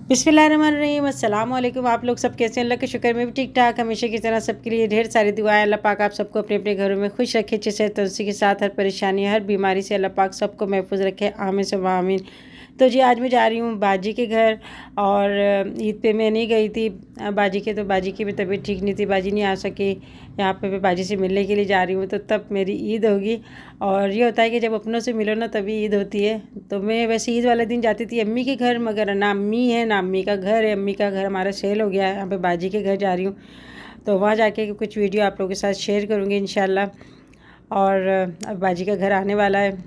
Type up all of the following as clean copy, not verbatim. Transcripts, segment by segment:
बिस्मिल्लाहिर्रहमानिर्रहीम, अस्सलाम वालेकुम। आप लोग सब कैसे हैं? अल्लाह के शुक्र में भी ठीक ठाक। हमेशा की तरह सबके लिए ढेर सारी दुआएं। अल्लाह पाक आप सबको अपने अपने घरों में खुश रखे, अच्छे से तंदुरुस्ती के साथ, हर परेशानी हर बीमारी से अल्लाह पाक सबको महफूज रखे, आमीन सब आमीन। तो जी आज मैं जा रही हूँ बाजी के घर, और ईद पे मैं नहीं गई थी बाजी के, तो बाजी की भी तबीयत ठीक नहीं थी, बाजी नहीं आ सकी। यहाँ पे मैं बाजी से मिलने के लिए जा रही हूँ, तो तब मेरी ईद होगी। और ये होता है कि जब अपनों से मिलो ना तभी ईद होती है। तो मैं वैसे ईद वाले दिन जाती थी अम्मी के घर, मगर ना अम्मी है ना अम्मी का घर है। अम्मी का घर हमारा सेल हो गया है, यहाँ पे बाजी के घर जा रही हूँ। तो वहाँ जाके कुछ वीडियो आप लोगों के साथ शेयर करूँगी इंशाल्लाह। और अब बाजी का घर आने वाला है।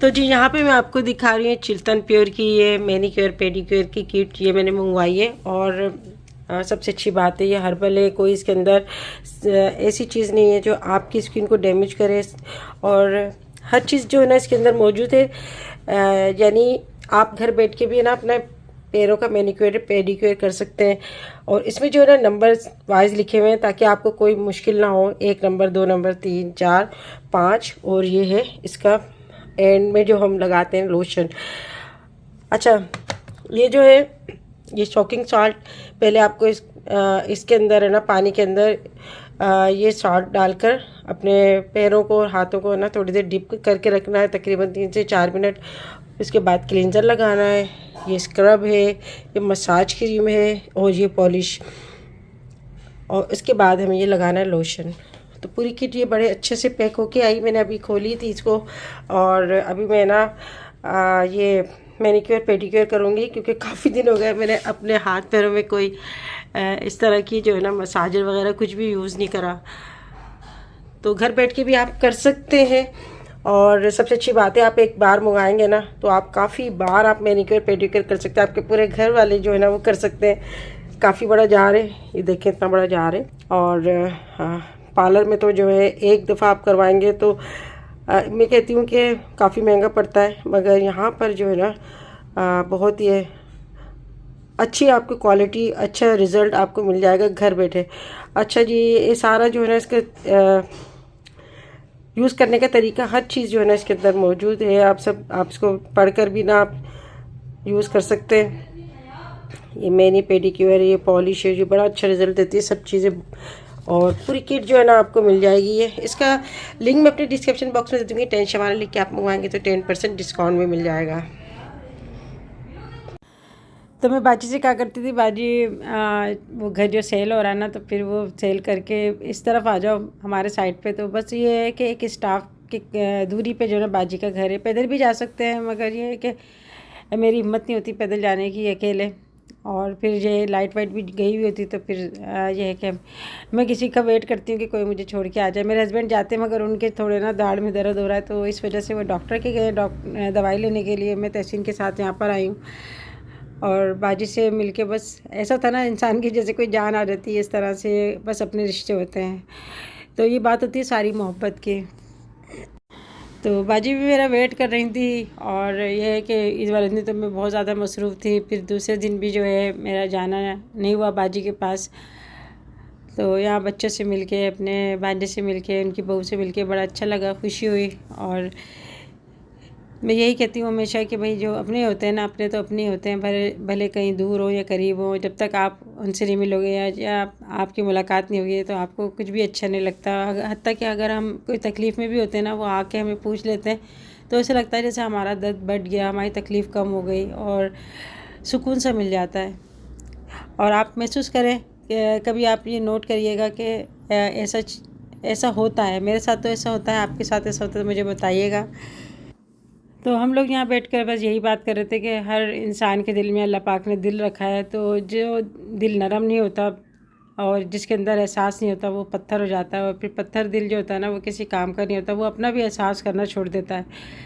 तो जी यहाँ पे मैं आपको दिखा रही हूँ चिल्तन प्योर की ये मैनीक्योर पेडिक्योर की किट, ये मैंने मंगवाई है। और सबसे अच्छी बात है ये हर्बल है, कोई इसके अंदर ऐसी चीज़ नहीं है जो आपकी स्किन को डैमेज करे। और हर चीज़ जो है ना इसके अंदर मौजूद है। यानी आप घर बैठ के भी है ना अपना पैरों का मैनीक्योर पेडिक्योर कर सकते हैं। और इसमें जो है ना नंबर वाइज लिखे हुए हैं ताकि आपको कोई मुश्किल ना हो। 1 नंबर, 2 नंबर, 3, 4, 5, और ये है इसका एंड में जो हम लगाते हैं लोशन। अच्छा, ये जो है ये शॉकिंग सॉल्ट, पहले आपको इसके अंदर है ना पानी के अंदर ये सॉल्ट डालकर अपने पैरों को और हाथों को ना थोड़ी देर डिप करके रखना है, तकरीबन 3 से 4 मिनट। उसके बाद क्लींजर लगाना है, ये स्क्रब है, ये मसाज क्रीम है, और ये पॉलिश। और इसके बाद हमें ये लगाना है लोशन। तो पूरी किट ये बड़े अच्छे से पैक होके आई। मैंने अभी खोली थी इसको, और अभी मैं ना ये मैनीक्योर पेडिक्योर करूँगी, क्योंकि काफ़ी दिन हो गए मैंने अपने हाथ पैरों में कोई इस तरह की जो है ना मसाजर वगैरह कुछ भी यूज़ नहीं करा। तो घर बैठ के भी आप कर सकते हैं। और सबसे अच्छी बात है आप एक बार मंगाएंगे ना तो आप काफ़ी बार आप मैनीक्योर पेडिक्योर कर सकते हैं। आपके पूरे घर वाले जो है ना वो कर सकते हैं। काफ़ी बड़ा जार है, ये देखें इतना बड़ा जार है। और पार्लर में तो जो है एक दफ़ा आप करवाएंगे तो मैं कहती हूँ कि काफ़ी महंगा पड़ता है, मगर यहाँ पर जो है ना बहुत ही अच्छी आपको क्वालिटी, अच्छा रिज़ल्ट आपको मिल जाएगा घर बैठे। अच्छा जी, ये सारा जो है ना इसका यूज़ करने का तरीका, हर चीज़ जो है ना इसके अंदर मौजूद है। आप इसको पढ़कर भी ना आप यूज़ कर सकते हैं। ये मैनी पेडिक्योर, ये पॉलिश है, जो बड़ा अच्छा रिज़ल्ट देती है सब चीज़ें। और पूरी किट जो है ना आपको मिल जाएगी। ये इसका लिंक मैं अपने डिस्क्रिप्शन बॉक्स में दे दूँगी। 10 वाला लिख के आप मंगवाएंगे तो 10% डिस्काउंट में मिल जाएगा। तो मैं बाजी से क्या करती थी, बाजी वो घर जो सेल हो रहा है ना, तो फिर वो सेल करके इस तरफ आ जाओ हमारे साइड पे। तो बस ये है कि एक स्टाफ की दूरी पे जो है ना बाजी का घर है। पैदल भी जा सकते हैं, मगर ये है कि मेरी हिम्मत नहीं होती पैदल जाने की अकेले। और फिर ये लाइट वाइट भी गई हुई होती, तो फिर ये है कि मैं किसी का वेट करती हूँ कि कोई मुझे छोड़ के आ जाए। मेरे हस्बैंड जाते हैं, मगर उनके थोड़े ना दाढ़ में दर्द हो रहा है, तो इस वजह से वो डॉक्टर के गए दवाई लेने के लिए। मैं तहसीन के साथ यहाँ पर आई हूँ। और बाजी से मिलके बस ऐसा था ना इंसान की जैसे कोई जान आ जाती है, इस तरह से बस अपने रिश्ते होते हैं। तो ये बात होती है सारी मोहब्बत की। तो बाजी भी मेरा वेट कर रही थी। और ये है कि इस वाले दिन तो मैं बहुत ज़्यादा मसरूफ़ थी। फिर दूसरे दिन भी जो है मेरा जाना नहीं हुआ बाजी के पास। तो यहाँ बच्चों से मिलके, अपने भांजे से मिलके, उनकी बहू से मिलके बड़ा अच्छा लगा, खुशी हुई। और मैं यही कहती हूँ हमेशा कि भाई जो अपने होते हैं ना, अपने तो अपने होते हैं, भले कहीं दूर हो या करीब हो, जब तक आप उनसे नहीं मिलोगे या आपकी मुलाकात नहीं होगी तो आपको कुछ भी अच्छा नहीं लगता। हत्ता कि अगर हम कोई तकलीफ़ में भी होते हैं ना, वो आके हमें पूछ लेते हैं तो ऐसा लगता है जैसे हमारा दर्द बढ़ गया, हमारी तकलीफ़ कम हो गई, और सुकून सा मिल जाता है। और आप महसूस करें, कभी आप ये नोट करिएगा कि ऐसा होता है। मेरे साथ तो ऐसा होता है, आपके साथ ऐसा होता है तो मुझे बताइएगा। तो हम लोग यहाँ बैठकर बस यही बात कर रहे थे कि हर इंसान के दिल में अल्लाह पाक ने दिल रखा है। तो जो दिल नरम नहीं होता और जिसके अंदर एहसास नहीं होता वो पत्थर हो जाता है। और फिर पत्थर दिल जो होता है ना, वो किसी काम का नहीं होता, वो अपना भी एहसास करना छोड़ देता है।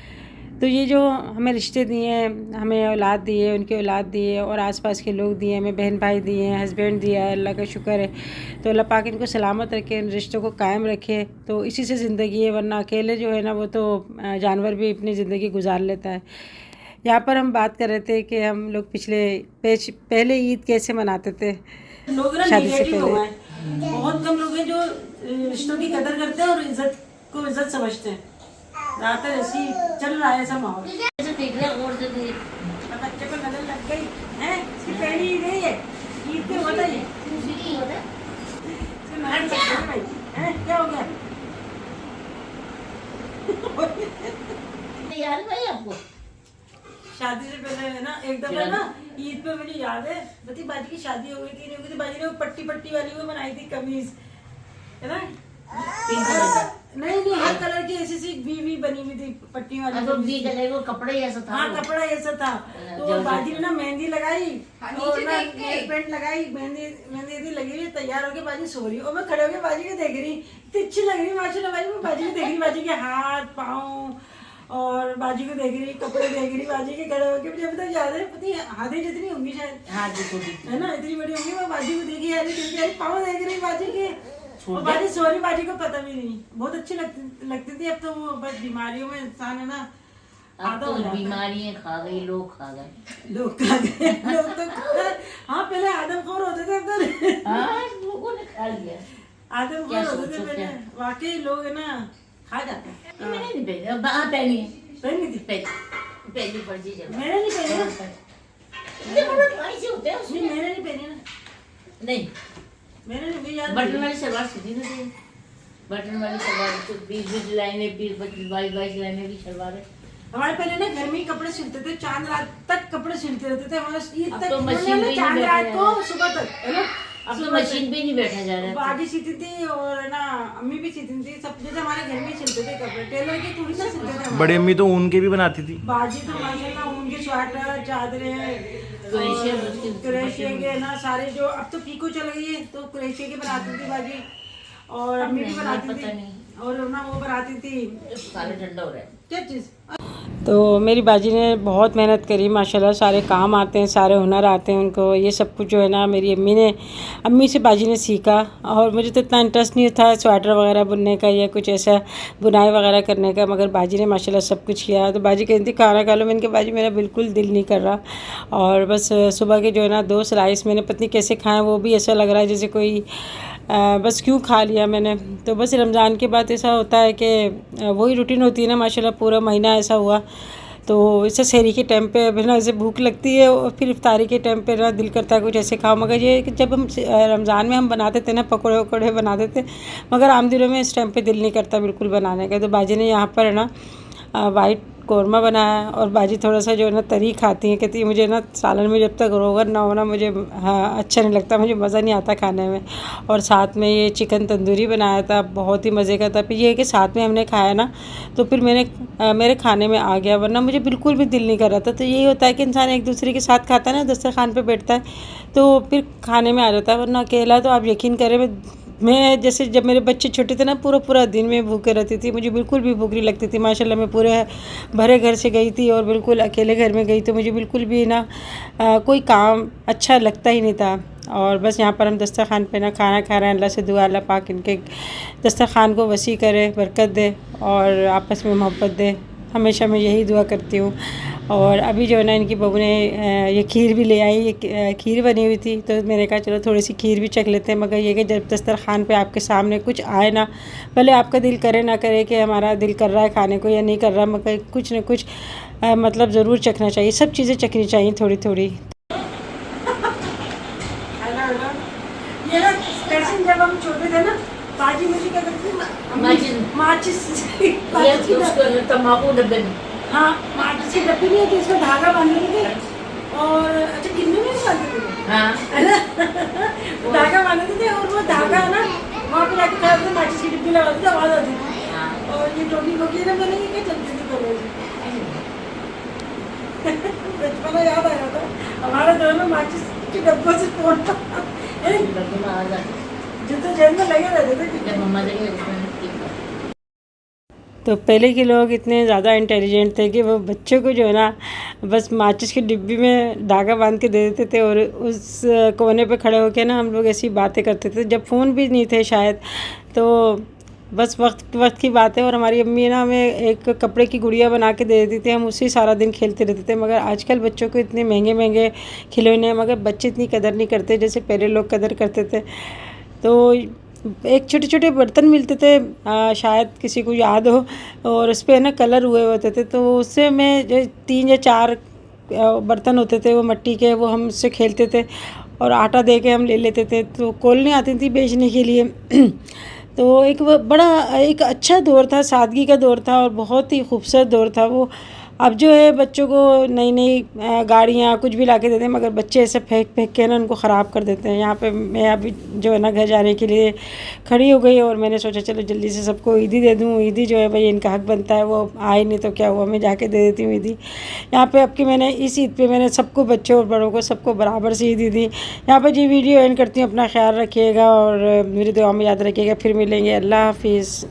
तो ये जो हमें रिश्ते दिए हैं, हमें औलाद दी है, उनकी औलाद दी है, और आसपास के लोग दिए हैं, हमें बहन भाई दिए हैं, हस्बैंड दिया है, अल्लाह का शुक्र है। तो अल्लाह पाक इनको सलामत रखे, इन रिश्तों को कायम रखे। तो इसी से ज़िंदगी है, वरना अकेले जो है ना वो तो जानवर भी अपनी ज़िंदगी गुजार लेता है। यहाँ पर हम बात कर रहे थे कि हम लोग पहले ईद कैसे मनाते थे शादी से पहले। बहुत कम लोग हैं जो रिश्तों की कदर करते हैं और इज्जत को इज्जत समझते हैं। ज़्यादातर ऐसी चल रहा है ऐसा माहौल। बच्चे को नजर लग गई है, इसकी पहली पहली ईद है ये, ईद पे होता है ये। क्या हो गया? याद भाई आपको शादी से पहले है ना एक दफा ना ईद पे मुझे याद है बती बाजी की शादी हो गई थी, नहीं हो गई थी, बाजी ने वो पट्टी पट्टी वाली वो बनाई थी कमीज, है ना? नहीं हर कलर की ऐसी सी वी बनी हुई थी पट्टी वाली। वो कपड़ा ही ऐसा था। हाँ कपड़ा ऐसा था। तो बाजी ने ना मेहंदी लगाई और ना नेल पेंट लगाई, मेहंदी लगी हुई, तैयार होके बाजी सो रही और मैं खड़े होके बाजी को देख रही, इतनी अच्छी लग रही माशाल्लाह बाजी। मैं बाजी को देख रही, बाजी के हाथ पाँव और बाजी को देख रही, कपड़े देख रही, बाजी के खड़े होके मुझे पता याद है पता हाथे जितनी होंगी शायद, है ना इतनी बड़ी होंगी। मैं बाजी को देखी यार पाँव देख रही बाजी के, और बाजी सोरी बाजी को पता भी नहीं, बहुत अच्छी लगती थी। अब तो वो बस बीमारियों में इंसान है ना, अब तो बीमारियां खा गई, लोग खा गए। लोग तो हाँ पहले आदमखोर होते थे, अब तो लोगों ने खा लिया। आदमखोर होते थे पहले, वाकई लोग है ना खा जाते हैं। मैंने नहीं पहनी, पहनी थी पहली फर्जी जब मैंने नहीं पहनी होते हैं उसमें। मैंने नहीं पहनी ना, नहीं मैंने नहीं याद। बटन वाली सलवार सीधी ना, बटन वाली सलवार 20 लाइनें, 22 लाइनें की सलवार है। हमारे पहले ना घर में ही कपड़े सिलते थे, चांद रात तक कपड़े सिलते रहते थे हमारे ईद तक। तो मशीन पे चांद रात को सुबह तक, है ना? अब तो मशीन पे नहीं बैठा जा रहा। बाजी सीती थी और ना अम्मी भी सीती थी, सब जैसे हमारे घर में ही सिलते थे कपड़े, टेलर की थोड़ी ना सिलते थे। बड़ी अम्मी तो ऊन के भी बनाती थी। बाजी तो माशाल्लाह उनके स्वेटर चादरें क्रोशिया के ना सारे, जो अब तो पीको चल गई है तो क्रोशिया के बनाती थी बाजी, और अम्मी भी बनाती थी, और ना वो बनाती थी। ठंडा हो रहा है क्या चीज़? तो मेरी बाजी ने बहुत मेहनत करी माशाल्लाह, सारे काम आते हैं, सारे हुनर आते हैं उनको। ये सब कुछ जो है ना मेरी अम्मी से बाजी ने सीखा, और मुझे तो इतना इंटरेस्ट नहीं था स्वेटर वगैरह बुनने का या कुछ ऐसा बुनाई वगैरह करने का, मगर बाजी ने माशाल्लाह सब कुछ किया। तो बाजी कहती थी खाना खा लो, मैंने कहा बाजी मेरा बिल्कुल दिल नहीं कर रहा, और बस सुबह के जो है ना 2 स्लाइस मैंने पत्नी कैसे खाएँ, वो भी ऐसा लग रहा है जैसे कोई बस क्यों खा लिया मैंने। तो बस रमज़ान के बाद ऐसा होता है कि वही रूटीन होती है ना माशाल्लाह, पूरा महीना ऐसा हुआ। तो इससे सहरी के टाइम पे बिना ऐसे भूख लगती है, और फिर इफ्तारी के टाइम पे ना दिल करता है कुछ ऐसे खाओ। मगर ये कि जब हम रमज़ान में हम बनाते थे ना पकौड़े वकौड़े बनाते थे, मगर आम दिनों में इस टाइम पे दिल नहीं करता बिल्कुल बनाने का। तो बाजी ने यहाँ पर है ना वाइट कौरमा बनाया, और बाजी थोड़ा सा जो है ना तरी खाती है, कहती है मुझे ना सालन में जब तक रोगन ना होना मुझे अच्छा नहीं लगता, मुझे मज़ा नहीं आता खाने में। और साथ में ये चिकन तंदूरी बनाया था, बहुत ही मज़े का था। फिर ये है कि साथ में हमने खाया ना, तो फिर मेरे खाने में आ गया, वरना मुझे बिल्कुल भी दिल नहीं कर रहा था। तो यही होता है कि इंसान एक दूसरे के साथ खाता है ना, दस्तरखान पर बैठता है तो फिर खाने में आ जाता है, वरना अकेला तो आप यकीन करें मैं जैसे जब मेरे बच्चे छोटे थे ना पूरा दिन में भूखे रहती थी, मुझे बिल्कुल भी भूख नहीं लगती थी। माशाल्लाह मैं पूरे भरे घर से गई थी और बिल्कुल अकेले घर में गई, तो मुझे बिल्कुल भी ना कोई काम अच्छा लगता ही नहीं था। और बस यहाँ पर हम दस्तरखान पे ना खाना खा रहे हैं। अल्लाह से दुआ अल्लाह पाक इनके दस्तरखान को वसी करे, बरकत दे और आपस में मोहब्बत दे, हमेशा मैं यही दुआ करती हूँ। और अभी जो है ना इनकी बहू ने ये खीर भी ले आई, ये खीर बनी हुई थी, तो मैंने कहा चलो थोड़ी सी खीर भी चख लेते हैं। मगर ये कि जब दस्तरखान पे आपके सामने कुछ आए ना, भले आपका दिल करे ना करे कि हमारा दिल कर रहा है खाने को या नहीं कर रहा, मगर कुछ ना कुछ मतलब ज़रूर चखना चाहिए, सब चीज़ें चखनी चाहिए थोड़ी थोड़ी। ये ना जब हम छोटे थे ना, बाजी मुझे क्या करती थी, माचिस तम्बाकू डब्बे में, हाँ माचिस की डब्बी नहीं होती, इसमें धागा बांधते थे, और अच्छा गिन्ने में बांधते थे, हाँ है ना, धागा बांधते थे, और वो धागा ना वहाँ पे जाके खड़ा होता, माचिस की डिब्बी लगाते थे, आवाज़ आती थी। और ये टोपी खोकी ना मैंने ये क्या चलती थी कॉलेज, बचपना याद आया था हमारे दौर में माचिस की डब्बों से फोड़ता जो तो जेल में लगे रहते थे। तो पहले के लोग इतने ज़्यादा इंटेलिजेंट थे कि वो बच्चों को जो है ना बस माचिस की डिब्बी में धागा बांध के दे देते थे, और उस कोने पे खड़े होकर ना हम लोग ऐसी बातें करते थे। जब फ़ोन भी नहीं थे शायद, तो बस वक्त की बात है। और हमारी अम्मी ना हमें एक कपड़े की गुड़िया बना के दे देती थी, हम उसी सारा दिन खेलते रहते थे। मगर आजकल बच्चों को इतने महंगे महंगे खिलौने हैं, मगर बच्चे इतनी कदर नहीं करते जैसे पहले लोग कदर करते थे। तो एक छोटे छोटे बर्तन मिलते थे, शायद किसी को याद हो, और उस पर ना कलर हुए होते थे, तो उससे मैं जो 3 या 4 बर्तन होते थे वो मिट्टी के, वो हम उससे खेलते थे और आटा दे के हम ले लेते थे। तो कोलनी आती थी बेचने के लिए। तो एक वो बड़ा एक अच्छा दौर था, सादगी का दौर था और बहुत ही खूबसूरत दौर था वो। अब जो है बच्चों को नई नई गाड़ियाँ कुछ भी ला के देते हैं, मगर बच्चे ऐसे फेंक फेंक के ना उनको ख़राब कर देते हैं। यहाँ पे मैं अभी जो है ना घर जाने के लिए खड़ी हो गई और मैंने सोचा चलो जल्दी से सबको ईदी दे दूँ। ईदी जो है भाई इनका हक बनता है, वो आए नहीं तो क्या हुआ, मैं जाके दे देती हूँ ईदी। यहाँ पे अब की मैंने इस ईद पे मैंने सबको, बच्चों और बड़ों को, सबको बराबर से ईदी दी। यहाँ पर जी वीडियो एंड करती हूँ। अपना ख्याल रखिएगा और मेरी दुआ में याद रखिएगा। फिर मिलेंगे। अल्लाह हाफिज़।